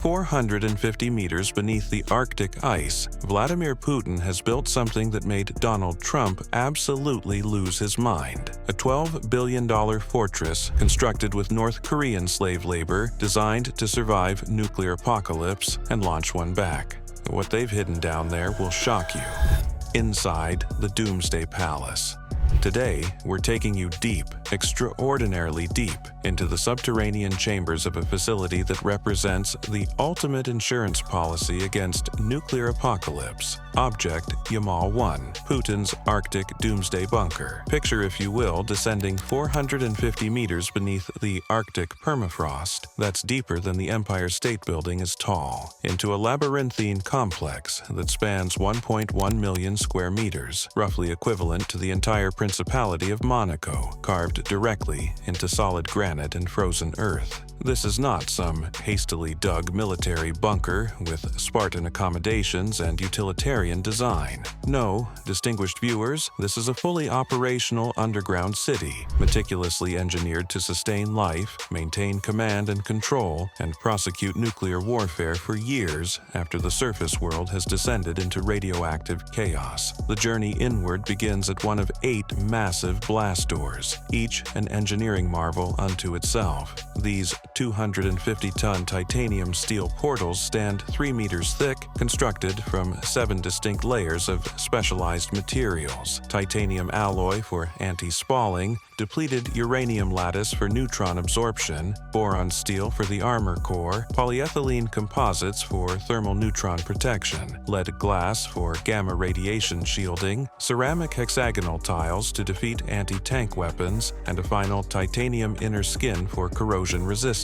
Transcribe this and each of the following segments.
450 meters beneath the Arctic ice, Vladimir Putin has built something that made Donald Trump absolutely lose his mind. A $12 billion fortress constructed with North Korean slave labor designed to survive nuclear apocalypse and launch one back. What they've hidden down there will shock you. Inside the Doomsday Palace. Today, we're taking you deep, extraordinarily deep, into the subterranean chambers of a facility that represents the ultimate insurance policy against nuclear apocalypse. Object Yamal-1, Putin's Arctic doomsday bunker. Picture, if you will, descending 450 meters beneath the Arctic permafrost, that's deeper than the Empire State Building is tall, into a labyrinthine complex that spans 1.1 million square meters, roughly equivalent to the entire Principality of Monaco, carved directly into solid granite and frozen earth. This is not some hastily dug military bunker with Spartan accommodations and utilitarian design. No, distinguished viewers, this is a fully operational underground city, meticulously engineered to sustain life, maintain command and control, and prosecute nuclear warfare for years after the surface world has descended into radioactive chaos. The journey inward begins at one of 8 massive blast doors, each an engineering marvel unto itself. These 250-ton titanium steel portals stand 3 meters thick, constructed from 7 distinct layers of specialized materials: titanium alloy for anti-spalling, depleted uranium lattice for neutron absorption, boron steel for the armor core, polyethylene composites for thermal neutron protection, lead glass for gamma radiation shielding, ceramic hexagonal tiles to defeat anti-tank weapons, and a final titanium inner skin for corrosion resistance.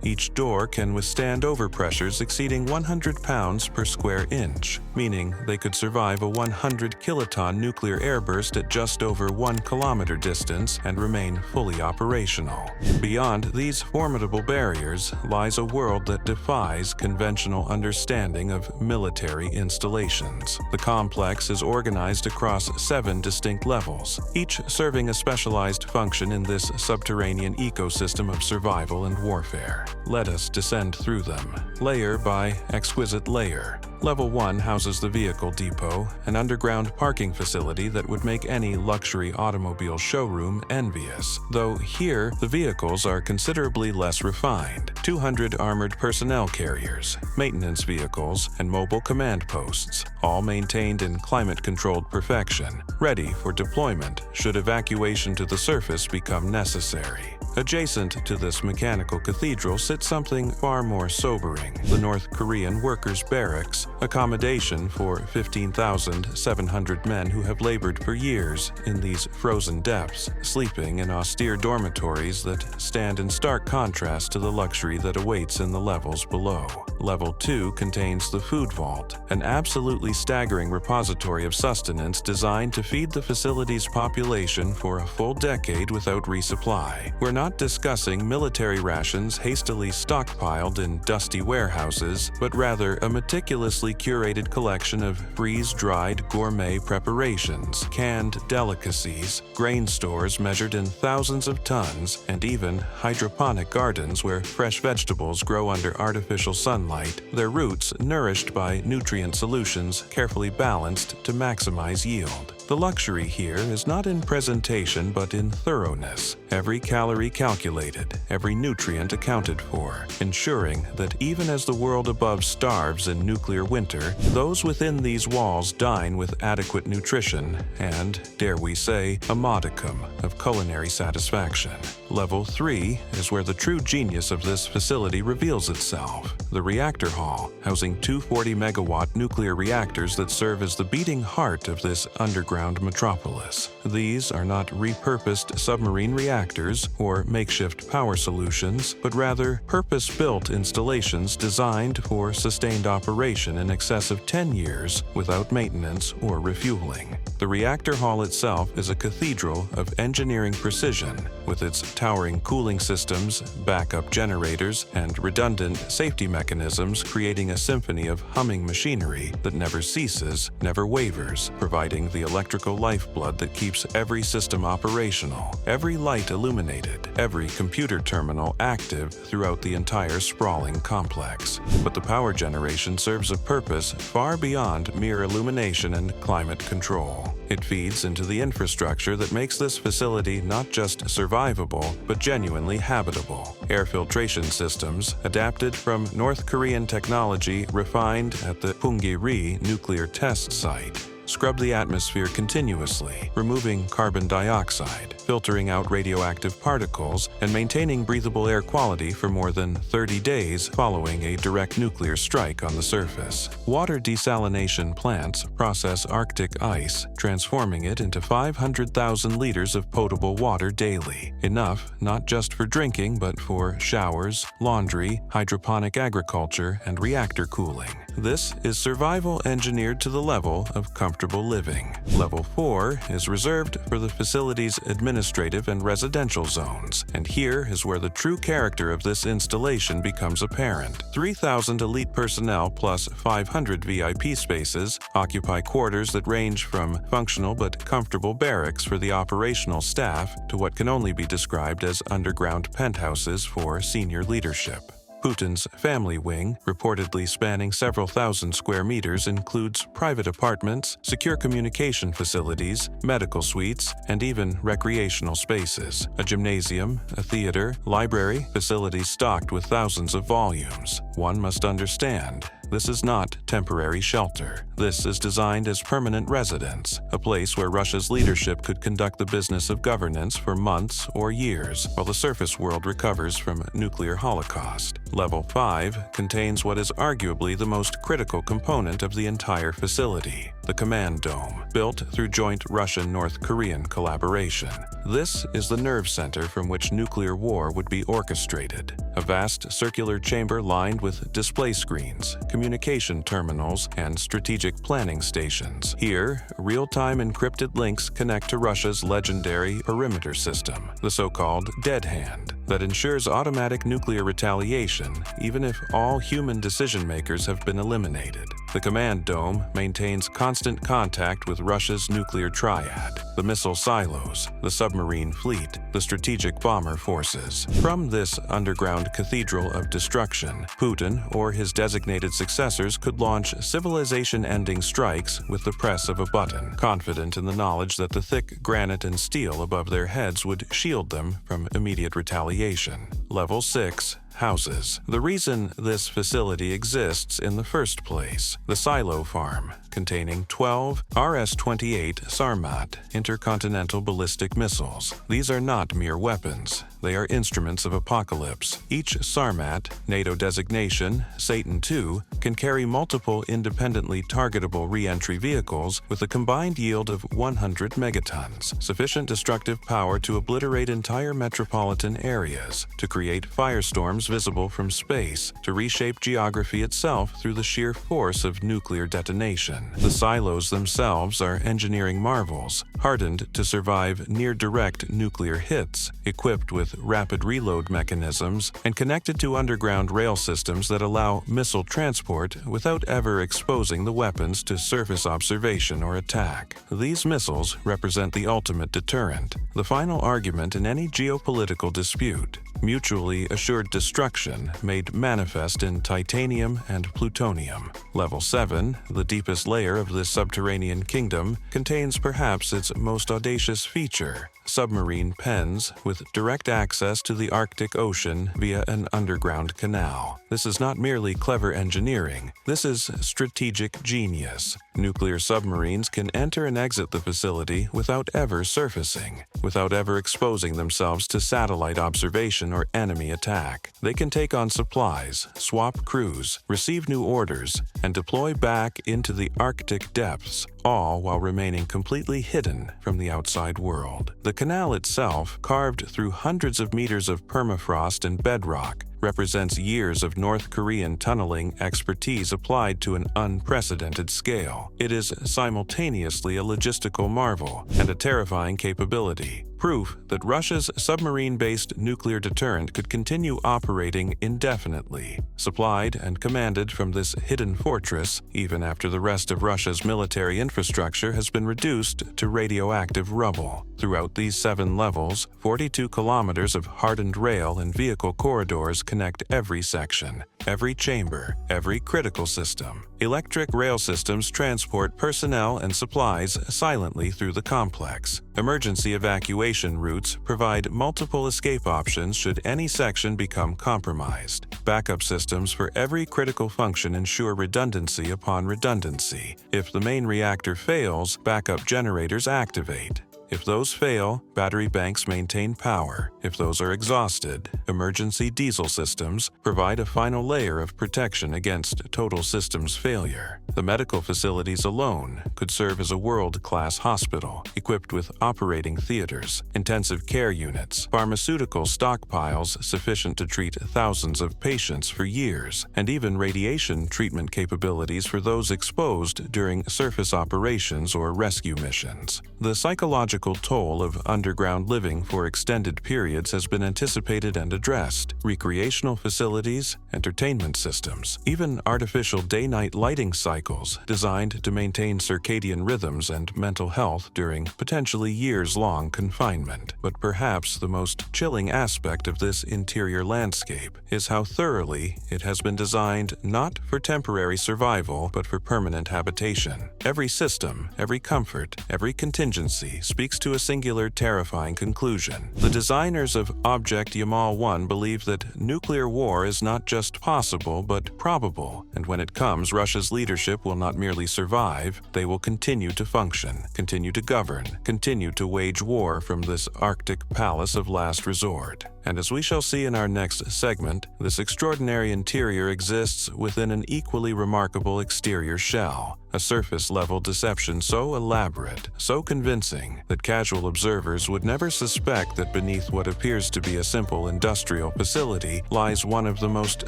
Each door can withstand overpressures exceeding 100 pounds per square inch, meaning they could survive a 100 kiloton nuclear airburst at just over 1 kilometer distance and remain fully operational. Beyond these formidable barriers lies a world that defies conventional understanding of military installations. The complex is organized across 7 distinct levels, each serving a specialized function in this subterranean ecosystem of survival and warfare. Let us descend through them, layer by exquisite layer. Level 1 houses the vehicle depot, an underground parking facility that would make any luxury automobile showroom envious, though here the vehicles are considerably less refined. 200 armored personnel carriers, maintenance vehicles, and mobile command posts, all maintained in climate-controlled perfection, ready for deployment should evacuation to the surface become necessary. Adjacent to this mechanical cathedral sits something far more sobering: the North Korean Workers' Barracks, accommodation for 15,700 men who have labored for years in these frozen depths, sleeping in austere dormitories that stand in stark contrast to the luxury that awaits in the levels below. Level 2 contains the Food Vault, an absolutely staggering repository of sustenance designed to feed the facility's population for a full decade without resupply. We're not discussing military rations hastily stockpiled in dusty warehouses, but rather a meticulously curated collection of freeze-dried gourmet preparations, canned delicacies, grain stores measured in thousands of tons, and even hydroponic gardens where fresh vegetables grow under artificial sunlight, their roots nourished by nutrient solutions carefully balanced to maximize yield. The luxury here is not in presentation but in thoroughness. Every calorie calculated, every nutrient accounted for, ensuring that even as the world above starves in nuclear winter, those within these walls dine with adequate nutrition and, dare we say, a modicum of culinary satisfaction. Level 3 is where the true genius of this facility reveals itself: the reactor hall, housing 2 40-megawatt nuclear reactors that serve as the beating heart of this underground metropolis. These are not repurposed submarine reactors or makeshift power solutions, but rather purpose-built installations designed for sustained operation in excess of 10 years without maintenance or refueling. The reactor hall itself is a cathedral of engineering precision, with its towering cooling systems, backup generators, and redundant safety mechanisms, creating a symphony of humming machinery that never ceases, never wavers, providing the electrical lifeblood that keeps every system operational, every light illuminated, every computer terminal active throughout the entire sprawling complex. But the power generation serves a purpose far beyond mere illumination and climate control. It feeds into the infrastructure that makes this facility not just survivable, but genuinely habitable. Air filtration systems, adapted from North Korean technology refined at the Punggye-ri nuclear test site, scrub the atmosphere continuously, removing carbon dioxide, filtering out radioactive particles, and maintaining breathable air quality for more than 30 days following a direct nuclear strike on the surface. Water desalination plants process Arctic ice, transforming it into 500,000 liters of potable water daily, enough not just for drinking but for showers, laundry, hydroponic agriculture, and reactor cooling. This is survival engineered to the level of comfortable living. Level 4 is reserved for the facility's administrative and residential zones, and here is where the true character of this installation becomes apparent. 3,000 elite personnel plus 500 VIP spaces occupy quarters that range from functional but comfortable barracks for the operational staff to what can only be described as underground penthouses for senior leadership. Putin's family wing, reportedly spanning several thousand square meters, includes private apartments, secure communication facilities, medical suites, and even recreational spaces. A gymnasium, a theater, library, facilities stocked with thousands of volumes. One must understand, this is not temporary shelter. This is designed as permanent residence, a place where Russia's leadership could conduct the business of governance for months or years, while the surface world recovers from nuclear holocaust. Level 5 contains what is arguably the most critical component of the entire facility, the command dome, built through joint Russian-North Korean collaboration. This is the nerve center from which nuclear war would be orchestrated. A vast circular chamber lined with display screens, communication terminals, and strategic planning stations. Here, real-time encrypted links connect to Russia's legendary perimeter system, the so-called dead hand, that ensures automatic nuclear retaliation even if all human decision-makers have been eliminated. The command dome maintains constant contact with Russia's nuclear triad, the missile silos, the submarine fleet, the strategic bomber forces. From this underground cathedral of destruction, Putin or his designated successors could launch civilization-ending strikes with the press of a button, confident in the knowledge that the thick granite and steel above their heads would shield them from immediate retaliation. Level 6. Houses. The reason this facility exists in the first place, the silo farm, containing 12 RS-28 Sarmat intercontinental ballistic missiles. These are not mere weapons. They are instruments of apocalypse. Each Sarmat, NATO designation, Satan II, can carry multiple independently targetable re-entry vehicles with a combined yield of 100 megatons, sufficient destructive power to obliterate entire metropolitan areas, to create firestorms visible from space, to reshape geography itself through the sheer force of nuclear detonation. The silos themselves are engineering marvels, hardened to survive near-direct nuclear hits, equipped with rapid reload mechanisms, and connected to underground rail systems that allow missile transport without ever exposing the weapons to surface observation or attack. These missiles represent the ultimate deterrent, the final argument in any geopolitical dispute. Mutually assured destruction made manifest in titanium and plutonium. Level 7, the deepest layer of this subterranean kingdom, contains perhaps its most audacious feature: submarine pens with direct access to the Arctic Ocean via an underground canal. This is not merely clever engineering, this is strategic genius. Nuclear submarines can enter and exit the facility without ever surfacing, without ever exposing themselves to satellite observation or enemy attack. They can take on supplies, swap crews, receive new orders, and deploy back into the Arctic depths, all while remaining completely hidden from the outside world. The canal itself, carved through hundreds of meters of permafrost and bedrock, represents years of North Korean tunneling expertise applied to an unprecedented scale. It is simultaneously a logistical marvel and a terrifying capability. Proof that Russia's submarine-based nuclear deterrent could continue operating indefinitely, supplied and commanded from this hidden fortress, even after the rest of Russia's military infrastructure has been reduced to radioactive rubble. Throughout these 7 levels, 42 kilometers of hardened rail and vehicle corridors connect every section, every chamber, every critical system. Electric rail systems transport personnel and supplies silently through the complex. Emergency evacuation routes provide multiple escape options should any section become compromised. Backup systems for every critical function ensure redundancy upon redundancy. If the main reactor fails, backup generators activate. If those fail, battery banks maintain power. If those are exhausted, emergency diesel systems provide a final layer of protection against total systems failure. The medical facilities alone could serve as a world-class hospital, equipped with operating theaters, intensive care units, pharmaceutical stockpiles sufficient to treat thousands of patients for years, and even radiation treatment capabilities for those exposed during surface operations or rescue missions. The psychological toll of underground living for extended periods has been anticipated and addressed. Recreational facilities, entertainment systems, even artificial day-night lighting cycles designed to maintain circadian rhythms and mental health during potentially years-long confinement. But perhaps the most chilling aspect of this interior landscape is how thoroughly it has been designed not for temporary survival but for permanent habitation. Every system, every comfort, every contingency speaks to a singular terrifying conclusion. The designers of Object Yamal-1 believe that nuclear war is not just possible but probable, and when it comes, Russia's leadership will not merely survive, they will continue to function, continue to govern, continue to wage war from this Arctic palace of last resort. And as we shall see in our next segment, this extraordinary interior exists within an equally remarkable exterior shell, a surface-level deception so elaborate, so convincing, that casual observers would never suspect that beneath what appears to be a simple industrial facility lies one of the most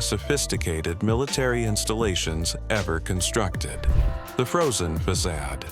sophisticated military installations ever constructed. The frozen facade.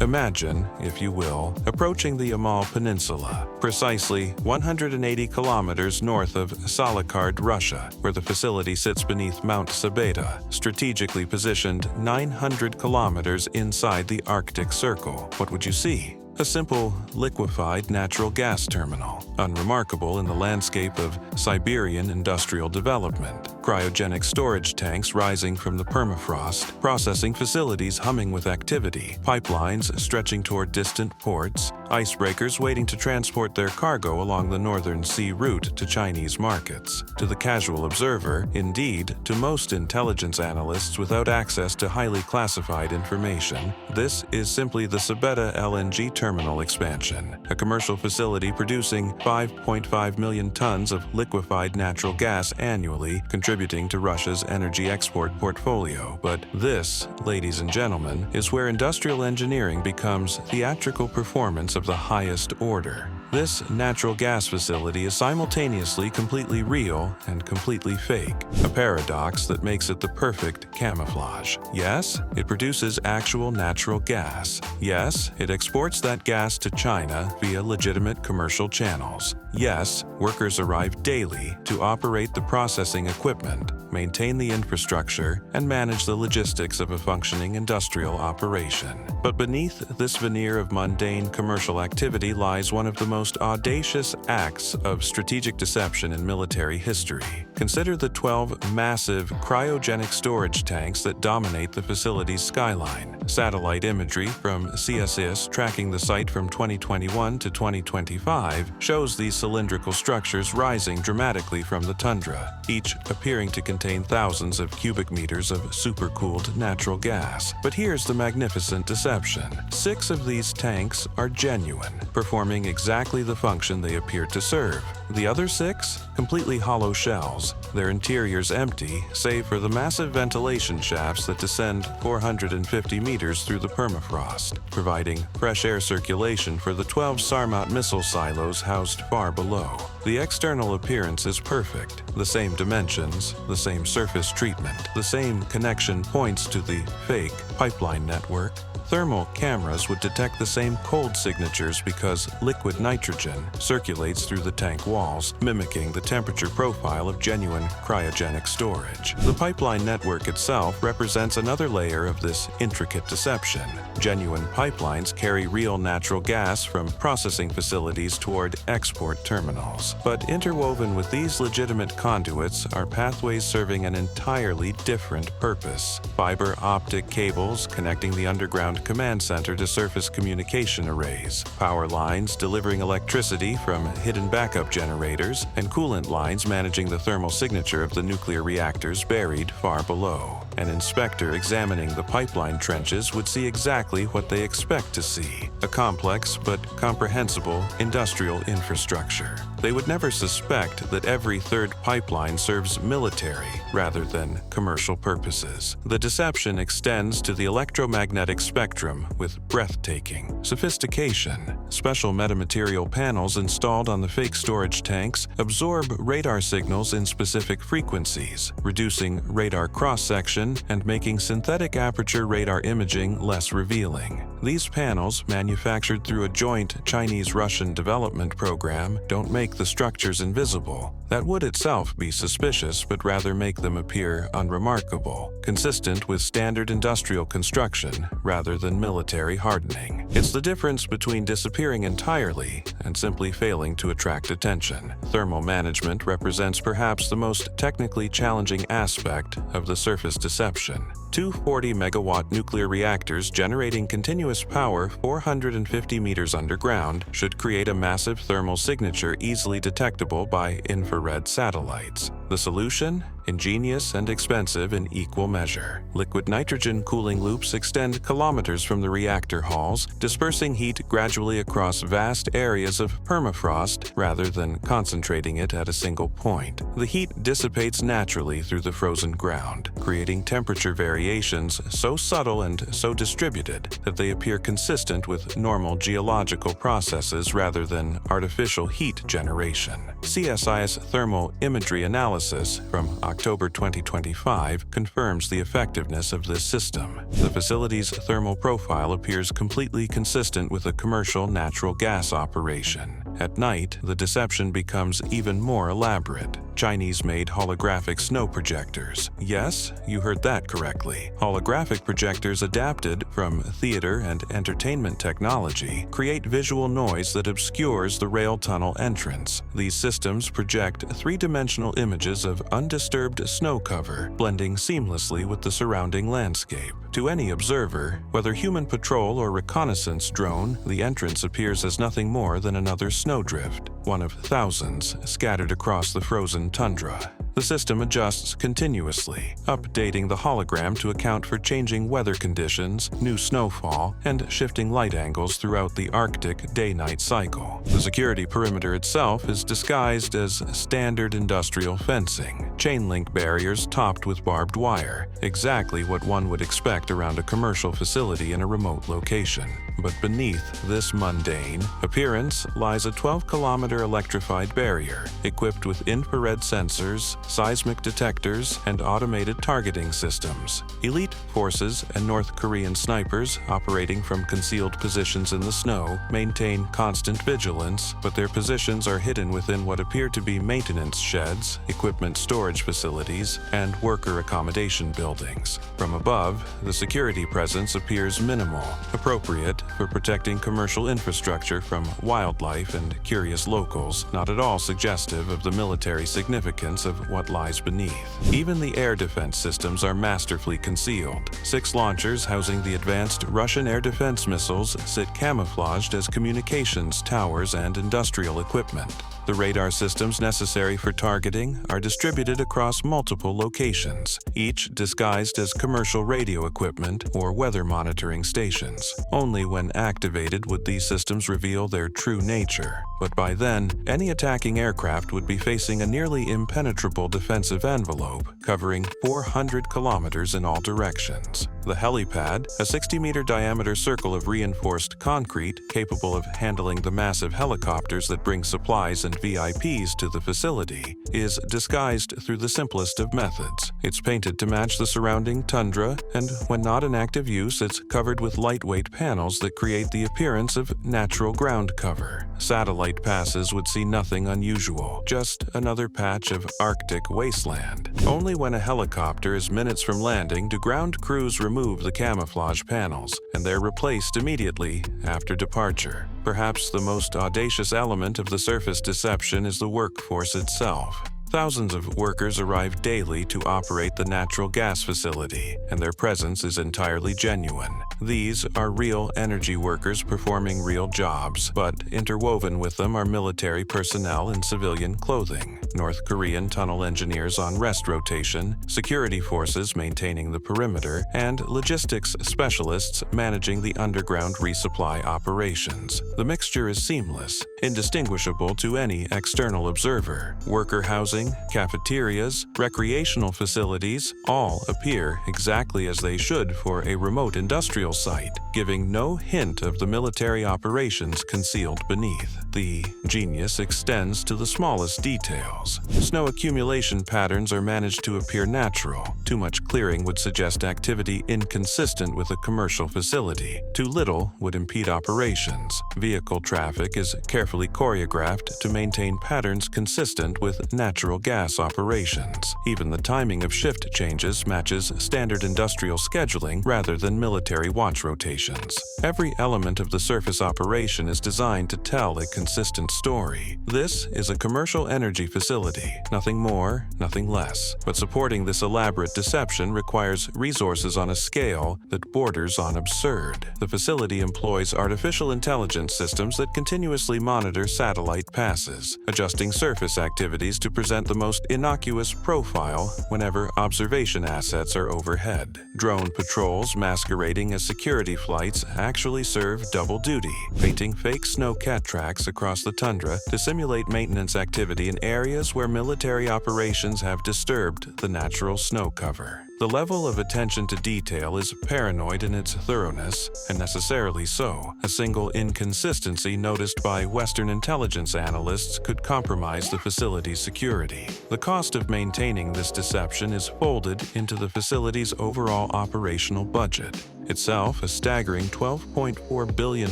Imagine, if you will, approaching the Yamal Peninsula, precisely 180 kilometers north of Salikard, Russia, where the facility sits beneath Mount Sabeda, strategically positioned 900 kilometers inside the Arctic Circle. What would you see? A simple, liquefied natural gas terminal, unremarkable in the landscape of Siberian industrial development. Cryogenic storage tanks rising from the permafrost, processing facilities humming with activity, pipelines stretching toward distant ports, icebreakers waiting to transport their cargo along the Northern Sea route to Chinese markets. To the casual observer, indeed, to most intelligence analysts without access to highly classified information, this is simply the Sabeda LNG terminal expansion, a commercial facility producing 5.5 million tons of liquefied natural gas annually, contributing to Russia's energy export portfolio. But this, ladies and gentlemen, is where industrial engineering becomes theatrical performance of the highest order. This natural gas facility is simultaneously completely real and completely fake, a paradox that makes it the perfect camouflage. Yes, it produces actual natural gas. Yes, it exports that gas to China via legitimate commercial channels. Yes, workers arrive daily to operate the processing equipment, maintain the infrastructure, and manage the logistics of a functioning industrial operation. But beneath this veneer of mundane commercial activity lies one of the most audacious acts of strategic deception in military history. Consider the 12 massive cryogenic storage tanks that dominate the facility's skyline. Satellite imagery from CSIS tracking the site from 2021 to 2025 shows these cylindrical structures rising dramatically from the tundra, each appearing to contain thousands of cubic meters of supercooled natural gas. But here's the magnificent deception. 6 of these tanks are genuine, performing exactly the function they appear to serve. The other 6, completely hollow shells, their interiors empty save for the massive ventilation shafts that descend 450 meters through the permafrost, providing fresh air circulation for the 12 Sarmat missile silos housed far below. The external appearance is perfect, the same dimensions, the same surface treatment, the same connection points to the fake pipeline network. Thermal cameras would detect the same cold signatures because liquid nitrogen circulates through the tank walls, mimicking the temperature profile of genuine cryogenic storage. The pipeline network itself represents another layer of this intricate deception. Genuine pipelines carry real natural gas from processing facilities toward export terminals. But interwoven with these legitimate conduits are pathways serving an entirely different purpose. Fiber optic cables connecting the underground command center to surface communication arrays, power lines delivering electricity from hidden backup generators, and coolant lines managing the thermal signature of the nuclear reactors buried far below. An inspector examining the pipeline trenches would see exactly what they expect to see: a complex but comprehensible industrial infrastructure. They would never suspect that every third pipeline serves military rather than commercial purposes. The deception extends to the electromagnetic spectrum with breathtaking sophistication. Special metamaterial panels installed on the fake storage tanks absorb radar signals in specific frequencies, reducing radar cross-section and making synthetic aperture radar imaging less revealing. These panels, manufactured through a joint Chinese-Russian development program, don't make the structures invisible. That would itself be suspicious, but rather make them appear unremarkable, consistent with standard industrial construction rather than military hardening. It's the difference between disappearing entirely and simply failing to attract attention. Thermal management represents perhaps the most technically challenging aspect of the surface deception. Two 40-megawatt nuclear reactors generating continuous power 450 meters underground should create a massive thermal signature easily detectable by infrared satellites. The solution? Ingenious and expensive in equal measure. Liquid nitrogen cooling loops extend kilometers from the reactor halls, dispersing heat gradually across vast areas of permafrost rather than concentrating it at a single point. The heat dissipates naturally through the frozen ground, creating temperature variations so subtle and so distributed that they appear consistent with normal geological processes rather than artificial heat generation. CSIS thermal imagery analysis from October 2025 confirms the effectiveness of this system. The facility's thermal profile appears completely consistent with a commercial natural gas operation. At night, the deception becomes even more elaborate. Chinese-made holographic snow projectors. Yes, you heard that correctly. Holographic projectors adapted from theater and entertainment technology create visual noise that obscures the rail tunnel entrance. These systems project three-dimensional images of undisturbed snow cover, blending seamlessly with the surrounding landscape. To any observer, whether human patrol or reconnaissance drone, the entrance appears as nothing more than another snowdrift, one of thousands scattered across the frozen tundra. The system adjusts continuously, updating the hologram to account for changing weather conditions, new snowfall, and shifting light angles throughout the Arctic day-night cycle. The security perimeter itself is disguised as standard industrial fencing, chain-link barriers topped with barbed wire, exactly what one would expect around a commercial facility in a remote location. But beneath this mundane appearance lies a 12-kilometer electrified barrier equipped with infrared sensors, seismic detectors, and automated targeting systems. Elite forces and North Korean snipers operating from concealed positions in the snow maintain constant vigilance, but their positions are hidden within what appear to be maintenance sheds, equipment storage facilities, and worker accommodation buildings. From above, the security presence appears minimal, appropriate for protecting commercial infrastructure from wildlife and curious locals, not at all suggestive of the military significance of what lies beneath. Even the air defense systems are masterfully concealed. 6 launchers housing the advanced Russian air defense missiles sit camouflaged as communications towers and industrial equipment. The radar systems necessary for targeting are distributed across multiple locations, each disguised as commercial radio equipment or weather monitoring stations. Only when activated would these systems reveal their true nature. But by then, any attacking aircraft would be facing a nearly impenetrable defensive envelope covering 400 kilometers in all directions. The helipad, a 60-meter diameter circle of reinforced concrete capable of handling the massive helicopters that bring supplies and VIPs to the facility, is disguised through the simplest of methods. It's painted to match the surrounding tundra, and when not in active use, it's covered with lightweight panels that create the appearance of natural ground cover. Satellite passes would see nothing unusual, just another patch of Arctic wasteland. Only when a helicopter is minutes from landing do ground crews remove the camouflage panels, and they're replaced immediately after departure. Perhaps the most audacious element of the surface deception is the workforce itself. Thousands of workers arrive daily to operate the natural gas facility, and their presence is entirely genuine. These are real energy workers performing real jobs, but interwoven with them are military personnel in civilian clothing, North Korean tunnel engineers on rest rotation, security forces maintaining the perimeter, and logistics specialists managing the underground resupply operations. The mixture is seamless, indistinguishable to any external observer. Worker housing, cafeterias, recreational facilities all appear exactly as they should for a remote industrial site, giving no hint of the military operations concealed beneath. The genius extends to the smallest details. Snow accumulation patterns are managed to appear natural. Too much clearing would suggest activity inconsistent with a commercial facility. Too little would impede operations. Vehicle traffic is carefully choreographed to maintain patterns consistent with natural gas operations. Even the timing of shift changes matches standard industrial scheduling rather than military watch rotations. Every element of the surface operation is designed to tell a consistent story. This is a commercial energy facility, nothing more, nothing less. But supporting this elaborate deception requires resources on a scale that borders on absurd. The facility employs artificial intelligence systems that continuously monitor satellite passes, adjusting surface activities to present the most innocuous profile whenever observation assets are overhead. Drone patrols masquerading as security flights actually serve double duty, painting fake snow cat tracks across the tundra to simulate maintenance activity in areas where military operations have disturbed the natural snow cover. The level of attention to detail is paranoid in its thoroughness, and necessarily so. A single inconsistency noticed by Western intelligence analysts could compromise the facility's security. The cost of maintaining this deception is folded into the facility's overall operational budget. Itself a staggering $12.4 billion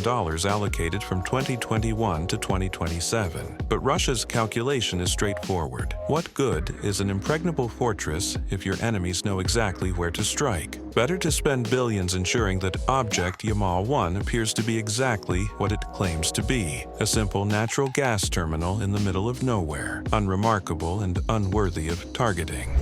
allocated from 2021 to 2027. But Russia's calculation is straightforward. What good is an impregnable fortress if your enemies know exactly where to strike? Better to spend billions ensuring that Object Yamal-1 appears to be exactly what it claims to be, a simple natural gas terminal in the middle of nowhere, unremarkable and unworthy of targeting.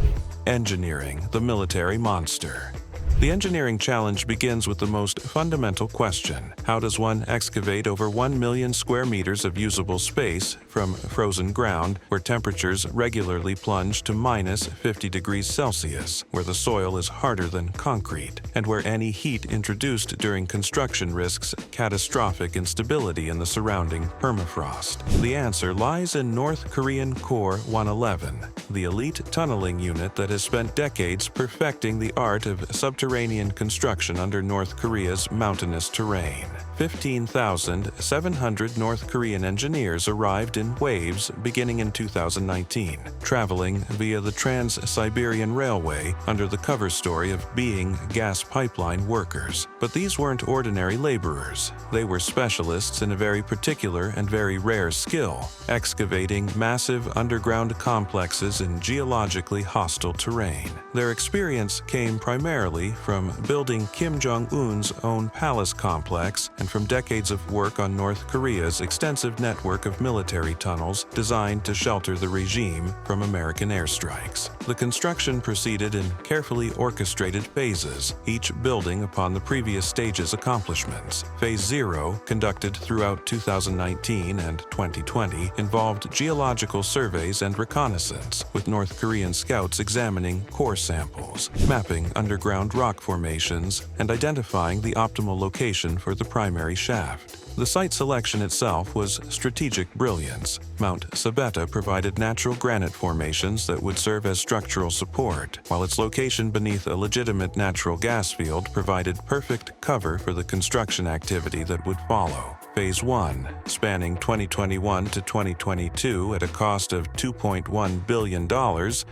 Engineering the military monster. The engineering challenge begins with the most fundamental question. How does one excavate over 1 million square meters of usable space from frozen ground where temperatures regularly plunge to minus 50 degrees Celsius, where the soil is harder than concrete, and where any heat introduced during construction risks catastrophic instability in the surrounding permafrost? The answer lies in North Korean Core 111, the elite tunneling unit that has spent decades perfecting the art of subterranean construction under North Korea's mountainous terrain. 15,700 North Korean engineers arrived in waves beginning in 2019, traveling via the Trans-Siberian Railway under the cover story of being gas pipeline workers. But these weren't ordinary laborers. They were specialists in a very particular and very rare skill, excavating massive underground complexes in geologically hostile terrain. Their experience came primarily from building Kim Jong-un's own palace complex and from decades of work on North Korea's extensive network of military tunnels designed to shelter the regime from American airstrikes. The construction proceeded in carefully orchestrated phases, each building upon the previous stage's accomplishments. Phase 0, conducted throughout 2019 and 2020, involved geological surveys and reconnaissance, with North Korean scouts examining core samples, mapping underground rock formations, and identifying the optimal location for the primary shaft. The site selection itself was strategic brilliance. Mount Sabeta provided natural granite formations that would serve as structural support, while its location beneath a legitimate natural gas field provided perfect cover for the construction activity that would follow. Phase 1, spanning 2021 to 2022 at a cost of $2.1 billion,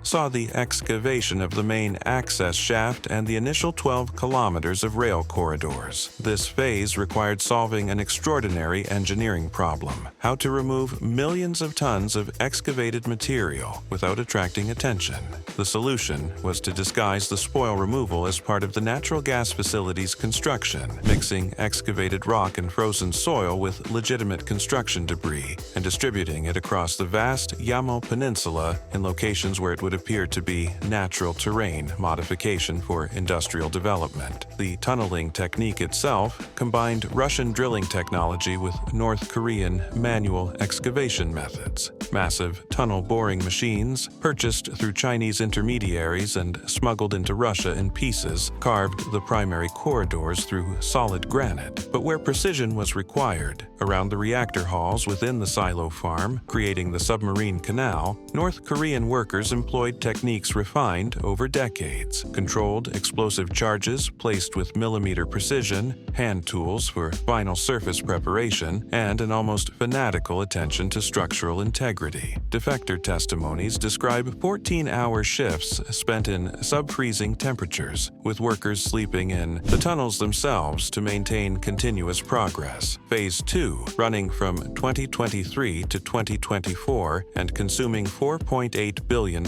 saw the excavation of the main access shaft and the initial 12 kilometers of rail corridors. This phase required solving an extraordinary engineering problem: how to remove millions of tons of excavated material without attracting attention. The solution was to disguise the spoil removal as part of the natural gas facility's construction, mixing excavated rock and frozen soil with legitimate construction debris and distributing it across the vast Yamo Peninsula in locations where it would appear to be natural terrain modification for industrial development. The tunneling technique itself combined Russian drilling technology with North Korean manual excavation methods. Massive tunnel boring machines, purchased through Chinese intermediaries and smuggled into Russia in pieces, carved the primary corridors through solid granite. But where precision was required, around the reactor halls within the silo farm, creating the submarine canal, North Korean workers employed techniques refined over decades: controlled explosive charges placed with millimeter precision, hand tools for final surface preparation, and an almost fanatical attention to structural integrity. Defector testimonies describe 14-hour shifts spent in sub-freezing temperatures, with workers sleeping in the tunnels themselves to maintain continuous progress. Phase 2, running from 2023 to 2024 and consuming $4.8 billion,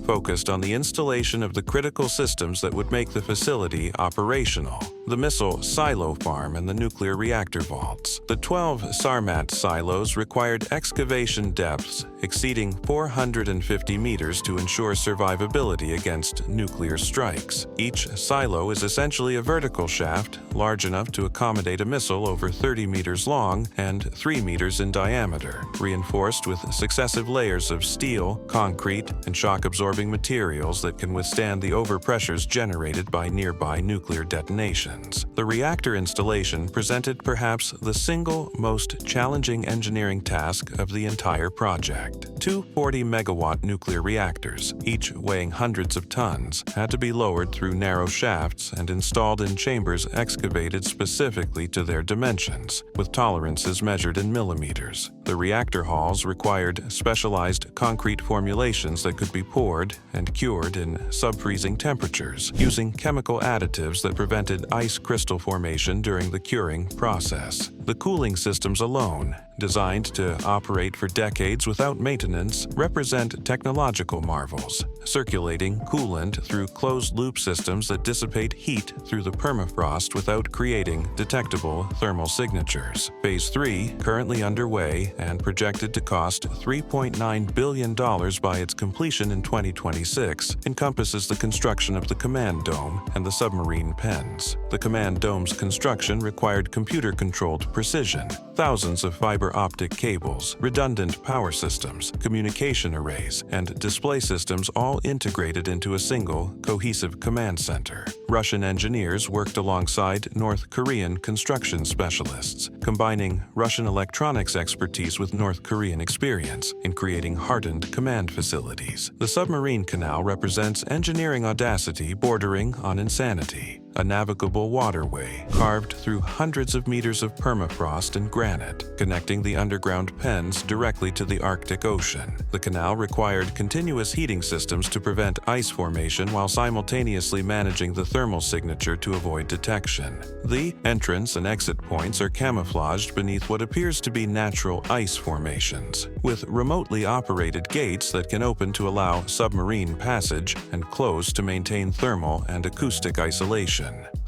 focused on the installation of the critical systems that would make the facility operational: the missile silo farm and the nuclear reactor vaults. The 12 Sarmat silos required excavation depths exceeding 450 meters to ensure survivability against nuclear strikes. Each silo is essentially a vertical shaft large enough to accommodate a missile over 30 meters long and 3 meters in diameter, reinforced with successive layers of steel, concrete, and shock-absorbing materials that can withstand the overpressures generated by nearby nuclear detonations. The reactor installation presented perhaps the single most challenging engineering task of the entire project. Two 40-megawatt nuclear reactors, each weighing hundreds of tons, had to be lowered through narrow shafts and installed in chambers excavated specifically to their dimensions, with tolerances measured in millimeters. The reactor halls required specialized concrete formulations that could be poured and cured in sub-freezing temperatures, using chemical additives that prevented ice crystal formation during the curing process. The cooling systems alone, designed to operate for decades without maintenance, represent technological marvels, circulating coolant through closed-loop systems that dissipate heat through the permafrost without creating detectable thermal signatures. Phase 3, currently underway and projected to cost $3.9 billion by its completion in 2026, encompasses the construction of the command dome and the submarine pens. The command dome's construction required computer-controlled precision, thousands of fiber optic cables, redundant power systems, communication arrays, and display systems all integrated into a single, cohesive command center. Russian engineers worked alongside North Korean construction specialists, combining Russian electronics expertise with North Korean experience in creating hardened command facilities. The submarine canal represents engineering audacity bordering on insanity. A navigable waterway carved through hundreds of meters of permafrost and granite, connecting the underground pens directly to the Arctic Ocean. The canal required continuous heating systems to prevent ice formation while simultaneously managing the thermal signature to avoid detection. The entrance and exit points are camouflaged beneath what appears to be natural ice formations, with remotely operated gates that can open to allow submarine passage and close to maintain thermal and acoustic isolation.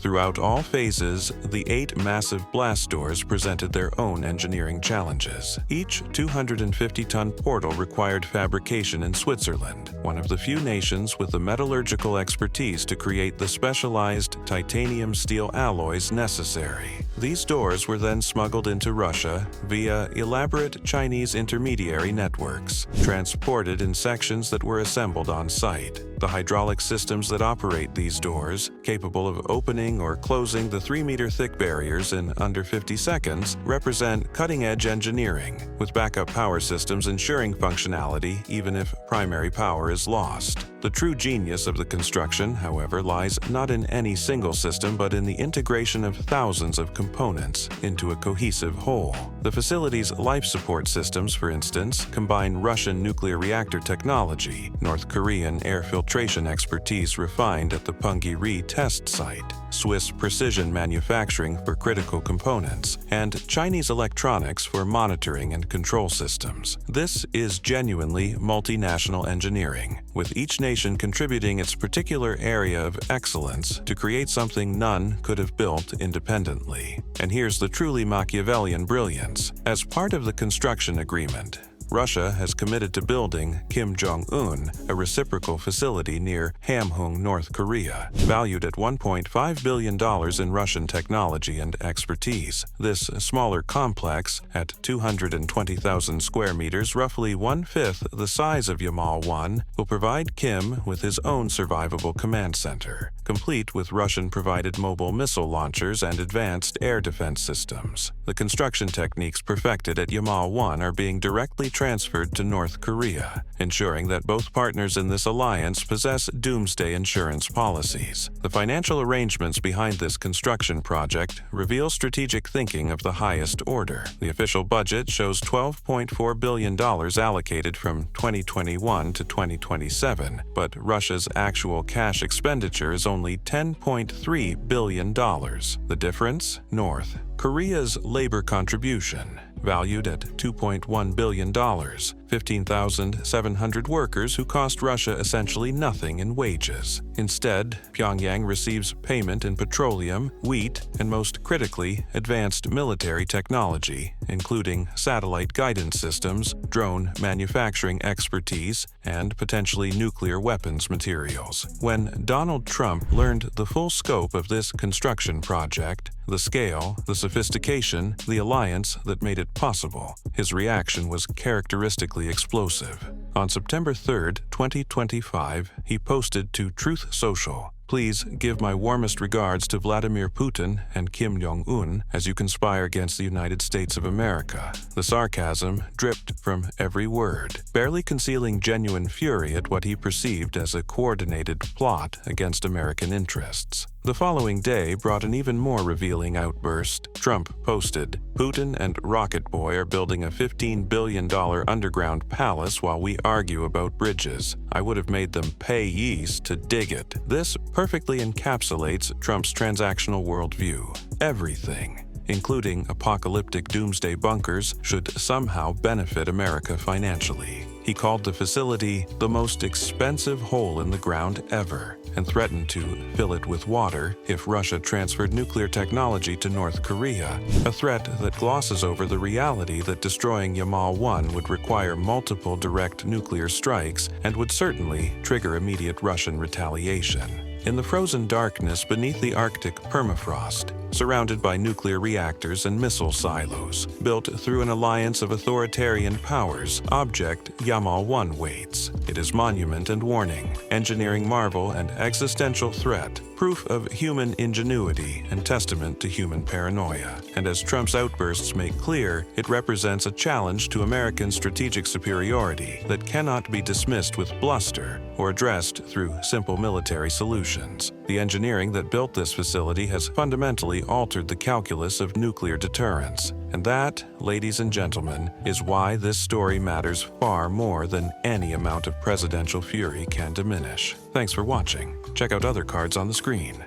Throughout all phases, the 8 massive blast doors presented their own engineering challenges. Each 250-ton portal required fabrication in Switzerland, one of the few nations with the metallurgical expertise to create the specialized titanium steel alloys necessary. These doors were then smuggled into Russia via elaborate Chinese intermediary networks, transported in sections that were assembled on site. The hydraulic systems that operate these doors, capable of opening or closing the 3-meter-thick barriers in under 50 seconds, represent cutting-edge engineering, with backup power systems ensuring functionality even if primary power is lost. The true genius of the construction, however, lies not in any single system but in the integration of thousands of components into a cohesive whole. The facility's life support systems, for instance, combine Russian nuclear reactor technology, North Korean air filtration expertise refined at the Punggye-ri test site, Swiss precision manufacturing for critical components, and Chinese electronics for monitoring and control systems. This is genuinely multinational engineering, with each nation contributing its particular area of excellence to create something none could have built independently. And here's the truly Machiavellian brilliance. As part of the construction agreement, Russia has committed to building Kim Jong-un a reciprocal facility near Hamhung, North Korea, valued at $1.5 billion in Russian technology and expertise. This smaller complex, at 220,000 square meters, roughly 1/5 the size of Yamal-1, will provide Kim with his own survivable command center, complete with Russian-provided mobile missile launchers and advanced air defense systems. The construction techniques perfected at Yamal-1 are being directly transferred to North Korea, ensuring that both partners in this alliance possess doomsday insurance policies. The financial arrangements behind this construction project reveal strategic thinking of the highest order. The official budget shows $12.4 billion allocated from 2021 to 2027, but Russia's actual cash expenditure is only $10.3 billion. The difference? North Korea's labor contribution, valued at $2.1 billion, 15,700 workers who cost Russia essentially nothing in wages. Instead, Pyongyang receives payment in petroleum, wheat, and most critically, advanced military technology, including satellite guidance systems, drone manufacturing expertise, and potentially nuclear weapons materials. When Donald Trump learned the full scope of this construction project, the scale, the sophistication, the alliance that made it possible, his reaction was characteristically explosive. On September 3, 2025, he posted to Truth Social, "Please give my warmest regards to Vladimir Putin and Kim Jong-un as you conspire against the United States of America." The sarcasm dripped from every word, barely concealing genuine fury at what he perceived as a coordinated plot against American interests. The following day brought an even more revealing outburst. Trump posted, "Putin and Rocket Boy are building a $15 billion underground palace while we argue about bridges. I would have made them pay yees to dig it." This perfectly encapsulates Trump's transactional worldview. Everything, including apocalyptic doomsday bunkers, should somehow benefit America financially. He called the facility the most expensive hole in the ground ever, and threatened to fill it with water if Russia transferred nuclear technology to North Korea, a threat that glosses over the reality that destroying Yamal-1 would require multiple direct nuclear strikes and would certainly trigger immediate Russian retaliation. In the frozen darkness beneath the Arctic permafrost, surrounded by nuclear reactors and missile silos, built through an alliance of authoritarian powers, object Yamal-1 waits. It is monument and warning, engineering marvel and existential threat, proof of human ingenuity and testament to human paranoia. And as Trump's outbursts make clear, it represents a challenge to American strategic superiority that cannot be dismissed with bluster or addressed through simple military solutions. The engineering that built this facility has fundamentally altered the calculus of nuclear deterrence. And that, ladies and gentlemen, is why this story matters far more than any amount of presidential fury can diminish. Thanks for watching. Check out other cards on the screen.